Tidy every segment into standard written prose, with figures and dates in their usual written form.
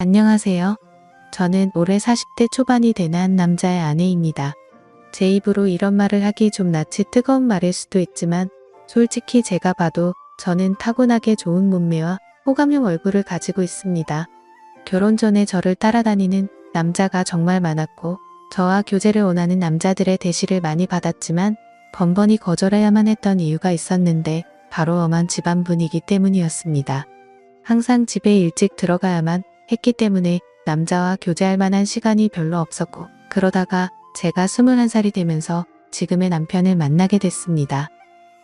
안녕하세요. 저는 올해 40대 초반이 되는 한 남자의 아내입니다. 제 입으로 이런 말을 하기 좀 낯이 뜨거운 말일 수도 있지만 솔직히 제가 봐도 저는 타고나게 좋은 몸매와 호감형 얼굴을 가지고 있습니다. 결혼 전에 저를 따라다니는 남자가 정말 많았고 저와 교제를 원하는 남자들의 대시를 많이 받았지만 번번이 거절해야만 했던 이유가 있었는데 바로 엄한 집안 분위기 때문이었습니다. 항상 집에 일찍 들어가야만 했기 때문에 남자와 교제할 만한 시간이 별로 없었고 그러다가 제가 21살이 되면서 지금의 남편을 만나게 됐습니다.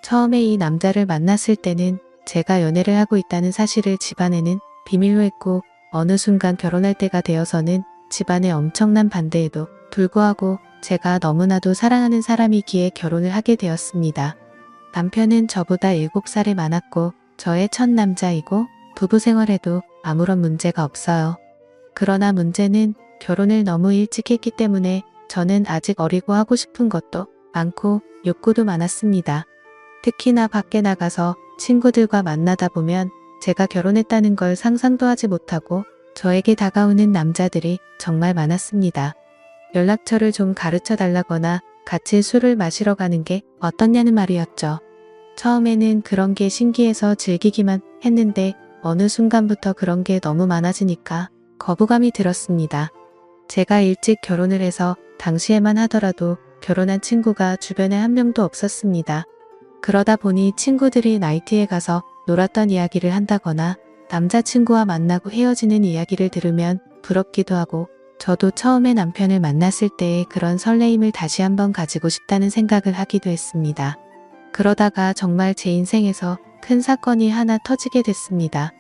처음에 이 남자를 만났을 때는 제가 연애를 하고 있다는 사실을 집안에는 비밀로 했고 어느 순간 결혼할 때가 되어서는 집안의 엄청난 반대에도 불구하고 제가 너무나도 사랑하는 사람이기에 결혼을 하게 되었습니다. 남편은 저보다 7살이 많았고 저의 첫 남자이고 부부 생활에도 아무런 문제가 없어요. 그러나 문제는 결혼을 너무 일찍 했기 때문에 저는 아직 어리고 하고 싶은 것도 많고 욕구도 많았습니다. 특히나 밖에 나가서 친구들과 만나다 보면 제가 결혼했다는 걸 상상도 하지 못하고 저에게 다가오는 남자들이 정말 많았습니다. 연락처를 좀 가르쳐 달라거나 같이 술을 마시러 가는 게 어떻냐는 말이었죠. 처음에는 그런 게 신기해서 즐기기만 했는데 어느 순간부터 그런 게 너무 많아지니까 거부감이 들었습니다. 제가 일찍 결혼을 해서 당시에만 하더라도 결혼한 친구가 주변에 한 명도 없었습니다. 그러다 보니 친구들이 나이트에 가서 놀았던 이야기를 한다거나 남자친구와 만나고 헤어지는 이야기를 들으면 부럽기도 하고 저도 처음에 남편을 만났을 때의 그런 설레임을 다시 한번 가지고 싶다는 생각을 하기도 했습니다. 그러다가 정말 제 인생에서 큰 사건이 하나 터지게 됐습니다.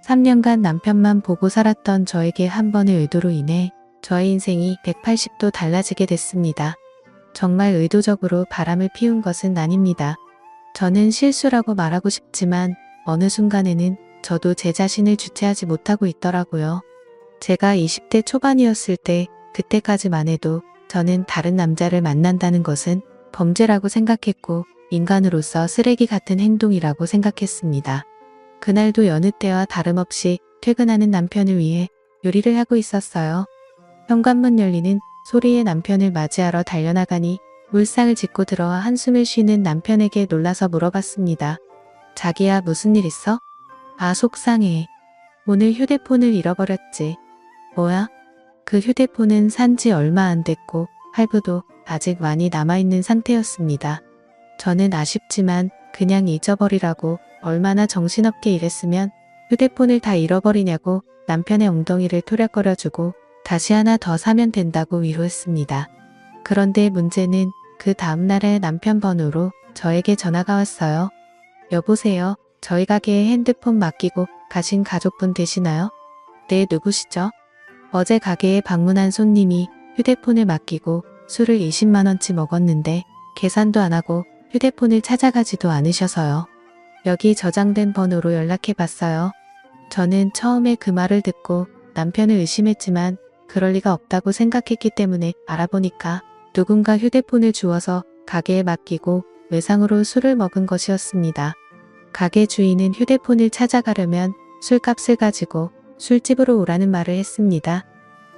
3년간 남편만 보고 살았던 저에게 한 번의 의도로 인해 저의 인생이 180도 달라지게 됐습니다. 정말 의도적으로 바람을 피운 것은 아닙니다. 저는 실수라고 말하고 싶지만 어느 순간에는 저도 제 자신을 주체하지 못하고 있더라고요. 제가 20대 초반이었을 때 그때까지만 해도 저는 다른 남자를 만난다는 것은 범죄라고 생각했고 인간으로서 쓰레기 같은 행동이라고 생각했습니다. 그날도 여느 때와 다름없이 퇴근하는 남편을 위해 요리를 하고 있었어요. 현관문 열리는 소리에 남편을 맞이하러 달려나가니 물상을 짚고 들어와 한숨을 쉬는 남편에게 놀라서 물어봤습니다. 자기야, 무슨 일 있어? 아, 속상해. 오늘 휴대폰을 잃어버렸지. 뭐야? 그 휴대폰은 산지 얼마 안 됐고 할부도 아직 많이 남아있는 상태였습니다. 저는 아쉽지만 그냥 잊어버리라고 얼마나 정신없게 일했으면 휴대폰을 다 잃어버리냐고 남편의 엉덩이를 토략거려주고 다시 하나 더 사면 된다고 위로했습니다. 그런데 문제는 그 다음날에 남편 번호로 저에게 전화가 왔어요. 여보세요. 저희 가게에 핸드폰 맡기고 가신 가족분 되시나요? 네, 누구시죠? 어제 가게에 방문한 손님이 휴대폰을 맡기고 술을 20만원치 먹었는데 계산도 안 하고 휴대폰을 찾아가지도 않으셔서요. 여기 저장된 번호로 연락해봤어요. 저는 처음에 그 말을 듣고 남편을 의심했지만 그럴 리가 없다고 생각했기 때문에 알아보니까 누군가 휴대폰을 주워서 가게에 맡기고 외상으로 술을 먹은 것이었습니다. 가게 주인은 휴대폰을 찾아가려면 술값을 가지고 술집으로 오라는 말을 했습니다.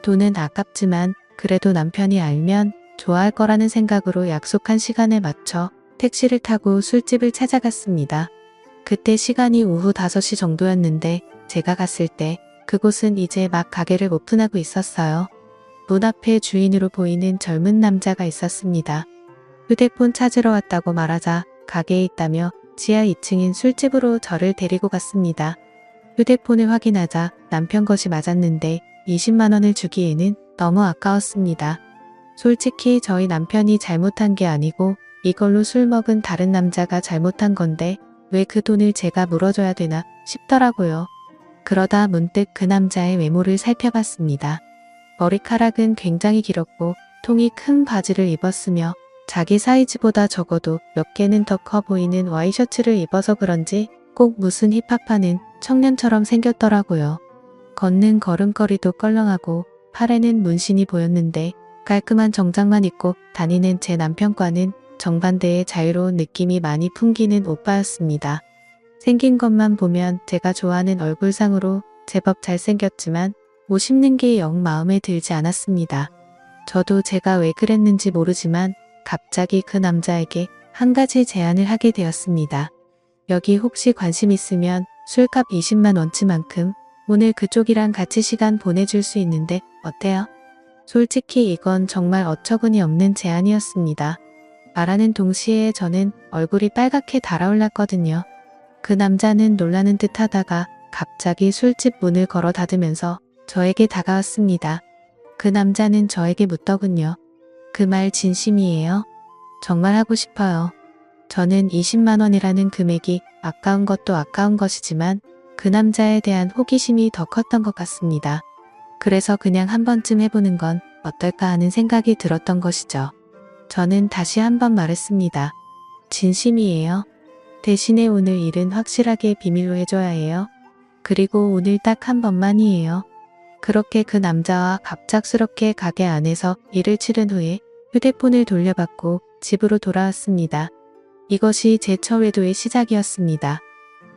돈은 아깝지만 그래도 남편이 알면 좋아할 거라는 생각으로 약속한 시간에 맞춰 택시를 타고 술집을 찾아갔습니다. 그때 시간이 오후 5시 정도였는데 제가 갔을 때 그곳은 이제 막 가게를 오픈하고 있었어요. 문 앞에 주인으로 보이는 젊은 남자가 있었습니다. 휴대폰 찾으러 왔다고 말하자 가게에 있다며 지하 2층인 술집으로 저를 데리고 갔습니다. 휴대폰을 확인하자 남편 것이 맞았는데 20만원을 주기에는 너무 아까웠습니다. 솔직히 저희 남편이 잘못한 게 아니고 이걸로 술 먹은 다른 남자가 잘못한 건데 왜 그 돈을 제가 물어줘야 되나 싶더라고요. 그러다 문득 그 남자의 외모를 살펴봤습니다. 머리카락은 굉장히 길었고 통이 큰 바지를 입었으며 자기 사이즈보다 적어도 몇 개는 더 커 보이는 와이셔츠를 입어서 그런지 꼭 무슨 힙합하는 청년처럼 생겼더라고요. 걷는 걸음걸이도 껄렁하고 팔에는 문신이 보였는데 깔끔한 정장만 입고 다니는 제 남편과는 정반대의 자유로운 느낌이 많이 풍기는 오빠였습니다. 생긴 것만 보면 제가 좋아하는 얼굴상으로 제법 잘생겼지만 뭐 씹는 게 영 마음에 들지 않았습니다. 저도 제가 왜 그랬는지 모르지만 갑자기 그 남자에게 한 가지 제안을 하게 되었습니다. 여기 혹시 관심 있으면 술값 20만 원치만큼 오늘 그쪽이랑 같이 시간 보내줄 수 있는데 어때요? 솔직히 이건 정말 어처구니 없는 제안이었습니다. 말하는 동시에 저는 얼굴이 빨갛게 달아올랐거든요. 그 남자는 놀라는 듯 하다가 갑자기 술집 문을 걸어 닫으면서 저에게 다가왔습니다. 그 남자는 저에게 묻더군요. 그 말 진심이에요? 정말 하고 싶어요. 저는 20만 원이라는 금액이 아까운 것도 아까운 것이지만 그 남자에 대한 호기심이 더 컸던 것 같습니다. 그래서 그냥 한 번쯤 해보는 건 어떨까 하는 생각이 들었던 것이죠. 저는 다시 한 번 말했습니다. 진심이에요. 대신에 오늘 일은 확실하게 비밀로 해줘야 해요. 그리고 오늘 딱 한 번만이에요. 그렇게 그 남자와 갑작스럽게 가게 안에서 일을 치른 후에 휴대폰을 돌려받고 집으로 돌아왔습니다. 이것이 제 첫 외도의 시작이었습니다.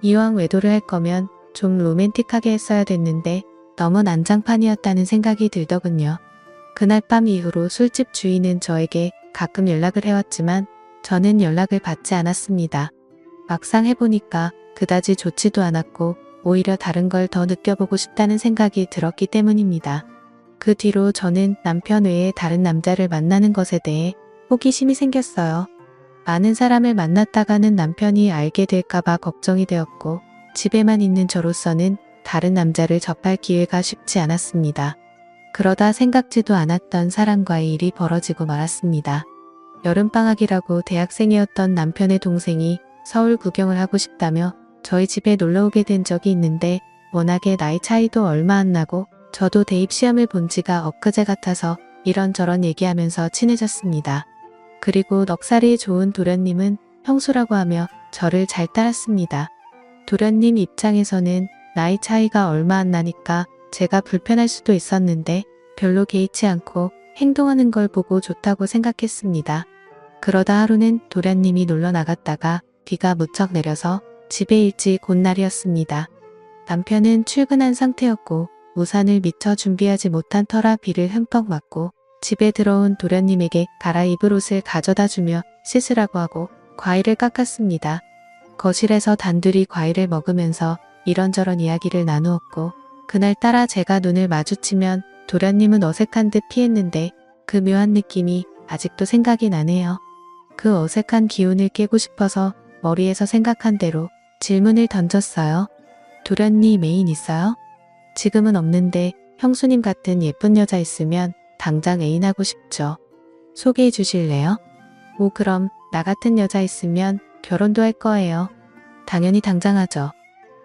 이왕 외도를 할 거면 좀 로맨틱하게 했어야 됐는데 너무 난장판이었다는 생각이 들더군요. 그날 밤 이후로 술집 주인은 저에게 가끔 연락을 해왔지만 저는 연락을 받지 않았습니다. 막상 해보니까 그다지 좋지도 않았고 오히려 다른 걸 더 느껴보고 싶다는 생각이 들었기 때문입니다. 그 뒤로 저는 남편 외에 다른 남자를 만나는 것에 대해 호기심이 생겼어요. 많은 사람을 만났다가는 남편이 알게 될까봐 걱정이 되었고 집에만 있는 저로서는 다른 남자를 접할 기회가 쉽지 않았습니다. 그러다 생각지도 않았던 사람과의 일이 벌어지고 말았습니다. 여름방학이라고 대학생이었던 남편의 동생이 서울 구경을 하고 싶다며 저희 집에 놀러오게 된 적이 있는데 워낙에 나이 차이도 얼마 안 나고 저도 대입시험을 본 지가 엊그제 같아서 이런저런 얘기하면서 친해졌습니다. 그리고 넉살이 좋은 도련님은 형수라고 하며 저를 잘 따랐습니다. 도련님 입장에서는 나이 차이가 얼마 안 나니까 제가 불편할 수도 있었는데 별로 개의치 않고 행동하는 걸 보고 좋다고 생각했습니다. 그러다 하루는 도련님이 놀러 나갔다가 비가 무척 내려서 집에 일찍 온 날이었습니다. 남편은 출근한 상태였고 우산을 미처 준비하지 못한 터라 비를 흠뻑 맞고 집에 들어온 도련님에게 갈아입을 옷을 가져다 주며 씻으라고 하고 과일을 깎았습니다. 거실에서 단둘이 과일을 먹으면서 이런저런 이야기를 나누었고 그날따라 제가 눈을 마주치면 도련님은 어색한 듯 피했는데 그 묘한 느낌이 아직도 생각이 나네요. 그 어색한 기운을 깨고 싶어서 머리에서 생각한 대로 질문을 던졌어요. 도련님 애인 있어요? 지금은 없는데 형수님 같은 예쁜 여자 있으면 당장 애인하고 싶죠. 소개해 주실래요? 오 그럼 나 같은 여자 있으면 결혼도 할 거예요. 당연히 당장 하죠.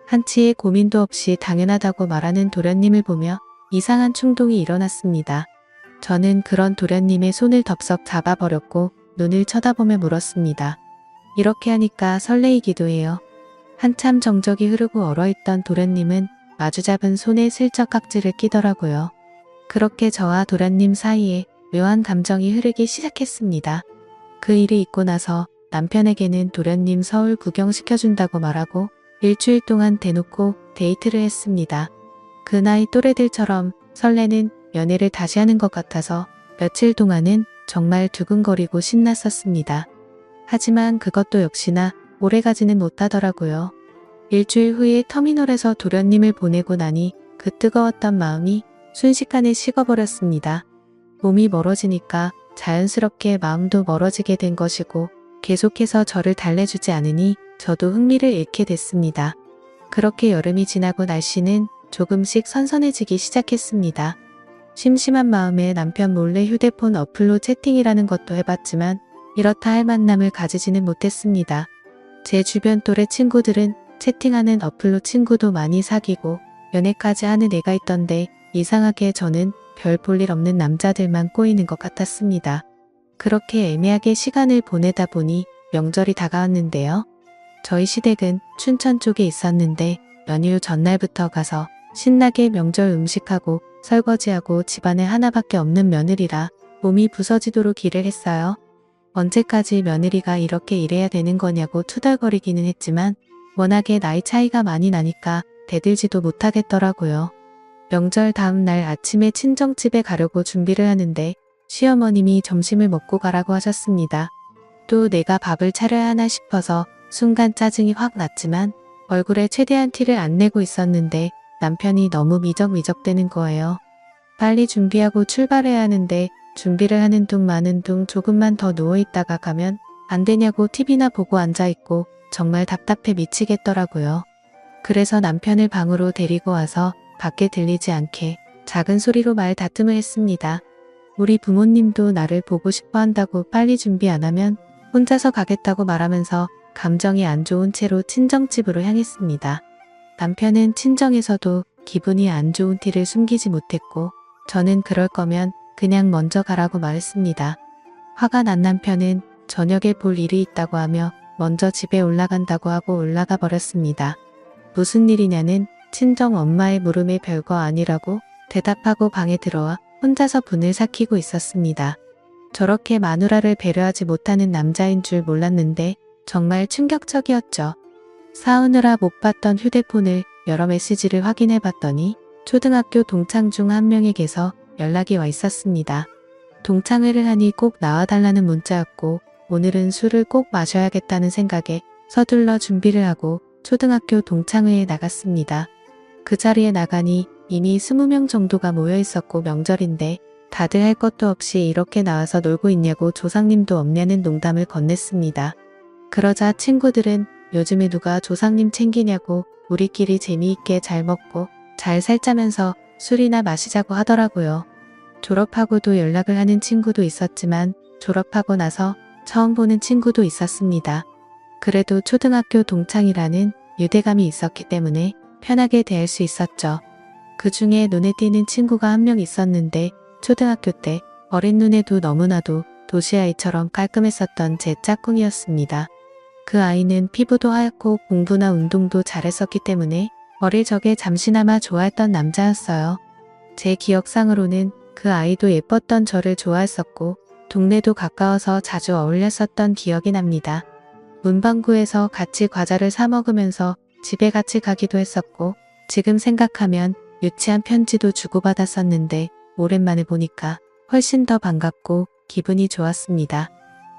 한치의 고민도 없이 당연하다고 말하는 도련님을 보며 이상한 충동이 일어났습니다. 저는 그런 도련님의 손을 덥석 잡아버렸고 눈을 쳐다보며 물었습니다. 이렇게 하니까 설레이기도 해요. 한참 정적이 흐르고 얼어있던 도련님은 마주잡은 손에 슬쩍 깍지를 끼더라고요. 그렇게 저와 도련님 사이에 묘한 감정이 흐르기 시작했습니다. 그 일이 있고 나서 남편에게는 도련님 서울 구경시켜준다고 말하고 일주일 동안 대놓고 데이트를 했습니다. 그 나이 또래들처럼 설레는 연애를 다시 하는 것 같아서 며칠 동안은 정말 두근거리고 신났었습니다. 하지만 그것도 역시나 오래가지는 못하더라고요. 일주일 후에 터미널에서 도련님을 보내고 나니 그 뜨거웠던 마음이 순식간에 식어버렸습니다. 몸이 멀어지니까 자연스럽게 마음도 멀어지게 된 것이고 계속해서 저를 달래주지 않으니 저도 흥미를 잃게 됐습니다. 그렇게 여름이 지나고 날씨는 조금씩 선선해지기 시작했습니다. 심심한 마음에 남편 몰래 휴대폰 어플로 채팅이라는 것도 해봤지만 이렇다 할 만남을 가지지는 못했습니다. 제 주변 또래 친구들은 채팅하는 어플로 친구도 많이 사귀고 연애까지 하는 애가 있던데 이상하게 저는 별 볼 일 없는 남자들만 꼬이는 것 같았습니다. 그렇게 애매하게 시간을 보내다 보니 명절이 다가왔는데요. 저희 시댁은 춘천 쪽에 있었는데 연휴 전날부터 가서 신나게 명절 음식하고 설거지하고 집안에 하나밖에 없는 며느리라 몸이 부서지도록 일을 했어요. 언제까지 며느리가 이렇게 일해야 되는 거냐고 투덜거리기는 했지만 워낙에 나이 차이가 많이 나니까 대들지도 못하겠더라고요. 명절 다음 날 아침에 친정집에 가려고 준비를 하는데 시어머님이 점심을 먹고 가라고 하셨습니다. 또 내가 밥을 차려야 하나 싶어서 순간 짜증이 확 났지만 얼굴에 최대한 티를 안 내고 있었는데 남편이 너무 미적미적대는 거예요. 빨리 준비하고 출발해야 하는데 준비를 하는 둥 마는 둥 조금만 더 누워있다가 가면 안 되냐고 TV나 보고 앉아있고 정말 답답해 미치겠더라고요. 그래서 남편을 방으로 데리고 와서 밖에 들리지 않게 작은 소리로 말 다툼을 했습니다. 우리 부모님도 나를 보고 싶어 한다고 빨리 준비 안 하면 혼자서 가겠다고 말하면서 감정이 안 좋은 채로 친정집으로 향했습니다. 남편은 친정에서도 기분이 안 좋은 티를 숨기지 못했고 저는 그럴 거면 그냥 먼저 가라고 말했습니다. 화가 난 남편은 저녁에 볼 일이 있다고 하며 먼저 집에 올라간다고 하고 올라가 버렸습니다. 무슨 일이냐는 친정 엄마의 물음에 별거 아니라고 대답하고 방에 들어와 혼자서 분을 삭히고 있었습니다. 저렇게 마누라를 배려하지 못하는 남자인 줄 몰랐는데 정말 충격적이었죠. 사오느라 못 봤던 휴대폰을 여러 메시지를 확인해 봤더니 초등학교 동창 중 한 명에게서 연락이 와 있었습니다. 동창회를 하니 꼭 나와달라는 문자였고 오늘은 술을 꼭 마셔야겠다는 생각에 서둘러 준비를 하고 초등학교 동창회에 나갔습니다. 그 자리에 나가니 이미 20명 정도가 모여 있었고 명절인데 다들 할 것도 없이 이렇게 나와서 놀고 있냐고 조상님도 없냐는 농담을 건넸습니다. 그러자 친구들은 요즘에 누가 조상님 챙기냐고 우리끼리 재미있게 잘 먹고 잘 살자면서 술이나 마시자고 하더라고요. 졸업하고도 연락을 하는 친구도 있었지만 졸업하고 나서 처음 보는 친구도 있었습니다. 그래도 초등학교 동창이라는 유대감이 있었기 때문에 편하게 대할 수 있었죠. 그 중에 눈에 띄는 친구가 한 명 있었는데 초등학교 때 어린 눈에도 너무나도 도시아이처럼 깔끔했었던 제 짝꿍이었습니다. 그 아이는 피부도 하얗고 공부나 운동도 잘했었기 때문에 어릴 적에 잠시나마 좋아했던 남자였어요. 제 기억상으로는 그 아이도 예뻤던 저를 좋아했었고 동네도 가까워서 자주 어울렸었던 기억이 납니다. 문방구에서 같이 과자를 사 먹으면서 집에 같이 가기도 했었고 지금 생각하면 유치한 편지도 주고받았었는데 오랜만에 보니까 훨씬 더 반갑고 기분이 좋았습니다.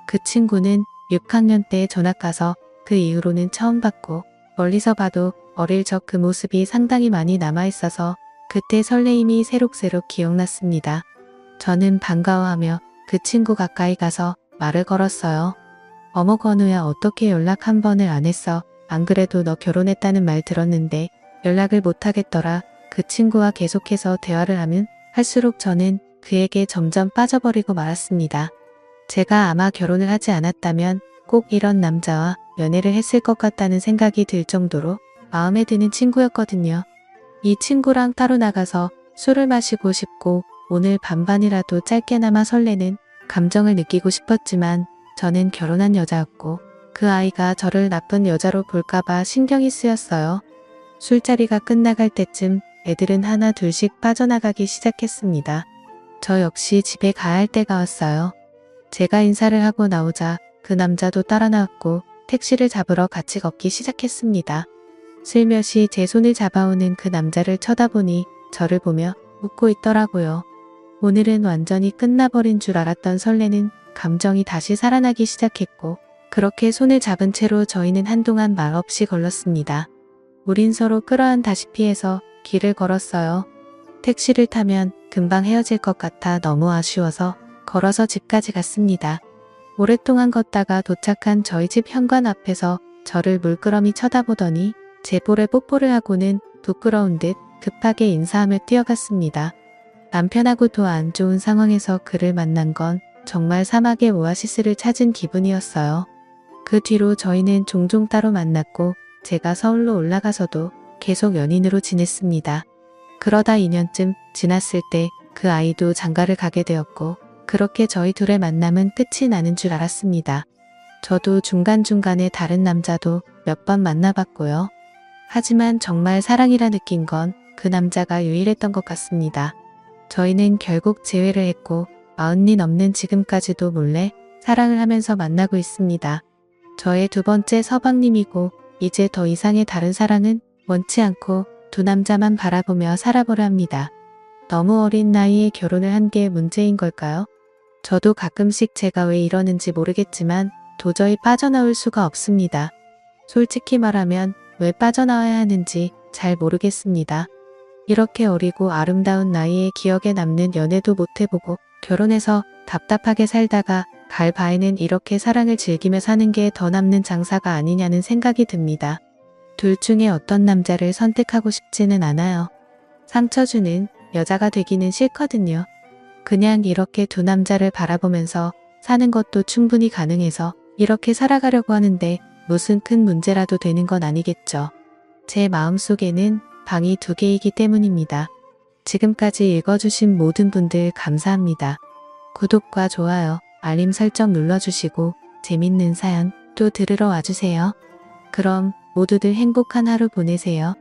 그 친구는 6학년 때 전학 가서 그 이후로는 처음 봤고 멀리서 봐도 어릴 적 그 모습이 상당히 많이 남아있어서 그때 설레임이 새록새록 기억났습니다. 저는 반가워하며 그 친구 가까이 가서 말을 걸었어요. 어머 건우야 어떻게 연락 한 번을 안 했어? 안 그래도 너 결혼했다는 말 들었는데 연락을 못 하겠더라. 그 친구와 계속해서 대화를 하면 할수록 저는 그에게 점점 빠져버리고 말았습니다. 제가 아마 결혼을 하지 않았다면 꼭 이런 남자와 연애를 했을 것 같다는 생각이 들 정도로 마음에 드는 친구였거든요. 이 친구랑 따로 나가서 술을 마시고 싶고 오늘 밤반이라도 짧게나마 설레는 감정을 느끼고 싶었지만 저는 결혼한 여자였고 그 아이가 저를 나쁜 여자로 볼까봐 신경이 쓰였어요. 술자리가 끝나갈 때쯤 애들은 하나 둘씩 빠져나가기 시작했습니다. 저 역시 집에 가야 할 때가 왔어요. 제가 인사를 하고 나오자 그 남자도 따라 나왔고 택시를 잡으러 같이 걷기 시작했습니다. 슬며시 제 손을 잡아오는 그 남자를 쳐다보니 저를 보며 웃고 있더라고요. 오늘은 완전히 끝나버린 줄 알았던 설레는 감정이 다시 살아나기 시작했고 그렇게 손을 잡은 채로 저희는 한동안 말없이 걸렀습니다. 우린 서로 끌어안다시피 해서 길을 걸었어요. 택시를 타면 금방 헤어질 것 같아 너무 아쉬워서 걸어서 집까지 갔습니다. 오랫동안 걷다가 도착한 저희 집 현관 앞에서 저를 물끄러미 쳐다보더니 제 볼에 뽀뽀를 하고는 부끄러운 듯 급하게 인사하며 뛰어갔습니다. 남편하고도 안 좋은 상황에서 그를 만난 건 정말 사막의 오아시스를 찾은 기분이었어요. 그 뒤로 저희는 종종 따로 만났고 제가 서울로 올라가서도 계속 연인으로 지냈습니다. 그러다 2년쯤 지났을 때 그 아이도 장가를 가게 되었고 그렇게 저희 둘의 만남은 끝이 나는 줄 알았습니다. 저도 중간중간에 다른 남자도 몇 번 만나봤고요. 하지만 정말 사랑이라 느낀 건 그 남자가 유일했던 것 같습니다. 저희는 결국 재회를 했고 40이 넘는 지금까지도 몰래 사랑을 하면서 만나고 있습니다. 저의 두 번째 서방님이고 이제 더 이상의 다른 사랑은 원치 않고 두 남자만 바라보며 살아보랍니다. 너무 어린 나이에 결혼을 한 게 문제인 걸까요? 저도 가끔씩 제가 왜 이러는지 모르겠지만 도저히 빠져나올 수가 없습니다. 솔직히 말하면 왜 빠져나와야 하는지 잘 모르겠습니다. 이렇게 어리고 아름다운 나이에 기억에 남는 연애도 못 해보고 결혼해서 답답하게 살다가 갈 바에는 이렇게 사랑을 즐기며 사는 게 더 남는 장사가 아니냐는 생각이 듭니다. 둘 중에 어떤 남자를 선택하고 싶지는 않아요. 상처 주는 여자가 되기는 싫거든요. 그냥 이렇게 두 남자를 바라보면서 사는 것도 충분히 가능해서 이렇게 살아가려고 하는데 무슨 큰 문제라도 되는 건 아니겠죠. 제 마음속에는 방이 2개이기 때문입니다. 지금까지 읽어주신 모든 분들 감사합니다. 구독과 좋아요, 알림 설정 눌러주시고 재밌는 사연 또 들으러 와주세요. 그럼 모두들 행복한 하루 보내세요.